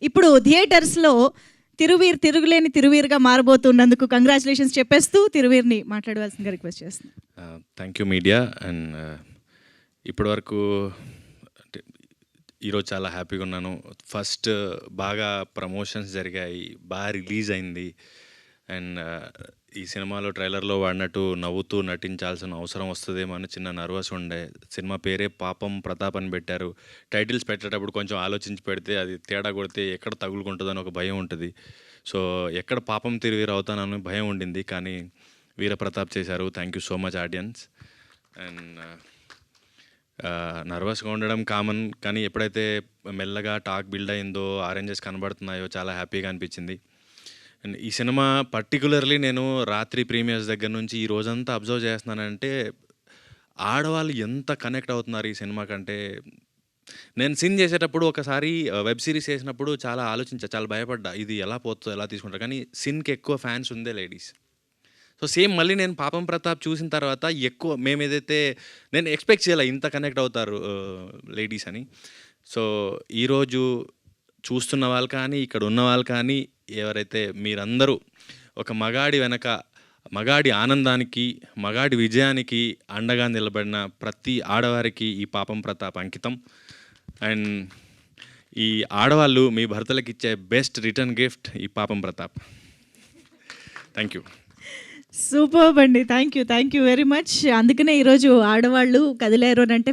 ఇప్పుడు థియేటర్స్లో తిరుగులేని తిరువీరుగా మారబోతున్నందుకు కంగ్రాచులేషన్స్ చెప్పేస్తూ తిరువీర్ని మాట్లాడవలసిందిగా రిక్వెస్ట్ చేస్తున్నాను. Thank you media. అండ్ ఇప్పటివరకు అంటే ఈరోజు చాలా హ్యాపీగా ఉన్నాను. ఫస్ట్ బాగా ప్రమోషన్స్ జరిగాయి, బాగా రిలీజ్ అయింది. అండ్ ఈ సినిమాలో ట్రైలర్లో వాడినట్టు నవ్వుతూ నటించాల్సిన అవసరం వస్తుందేమో అని చిన్న నర్వస్ ఉండే. సినిమా పేరే పాపం ప్రతాప్ అని పెట్టారు. టైటిల్స్ పెట్టేటప్పుడు కొంచెం ఆలోచించి పెడితే అది తేడా కొడితే ఎక్కడ తగులుకుంటుందని ఒక భయం ఉంటుంది. సో ఎక్కడ పాపం తిరిగి అవుతానని భయం ఉండింది, కానీ వీరప్రతాప్ చేశారు. Thank you so much audience. And నర్వస్గా ఉండడం కామన్, కానీ ఎప్పుడైతే మెల్లగా టాక్ బిల్డ్ అయిందో, ఆరెంజెస్ కనబడుతున్నాయో చాలా హ్యాపీగా అనిపించింది. అండ్ ఈ సినిమా పర్టికులర్లీ నేను రాత్రి ప్రీమియర్స్ దగ్గర నుంచి ఈ రోజంతా అబ్జర్వ్ చేస్తున్నానంటే ఆడవాళ్ళు ఎంత కనెక్ట్ అవుతున్నారు ఈ సినిమా కంటే. నేను సీన్ చేసేటప్పుడు ఒకసారి వెబ్ సిరీస్ చేసినప్పుడు చాలా చాలా భయపడ్డా, ఇది ఎలా పోతుందో ఎలా తీసుకుంటారు, కానీ సీన్కి ఎక్కువ ఫ్యాన్స్ ఉందే లేడీస్. సో సేమ్ మళ్ళీ నేను పాపం ప్రతాప్ చూసిన తర్వాత ఎక్కువ మేము ఏదైతే నేను ఎక్స్పెక్ట్ చేయాలి ఇంత కనెక్ట్ అవుతారు లేడీస్ అని. సో ఈరోజు చూస్తున్న వాళ్ళు కానీ ఇక్కడ ఉన్న వాళ్ళు కానీ ఎవరైతే మీరందరూ ఒక మగాడి వెనక మగాడి ఆనందానికి మగాడి విజయానికి అండగా నిలబడిన ప్రతి ఆడవారికి ఈ పాపం ప్రతాప్ అంకితం. అండ్ ఈ ఆడవాళ్ళు మీ భర్తలకు ఇచ్చే బెస్ట్ రిటర్న్ గిఫ్ట్ ఈ పాపం ప్రతాప్. Thank you. సూపర్బ్ అండి. Thank you very much. అందుకనే ఈరోజు ఆడవాళ్ళు కదిలేరు అని అంటే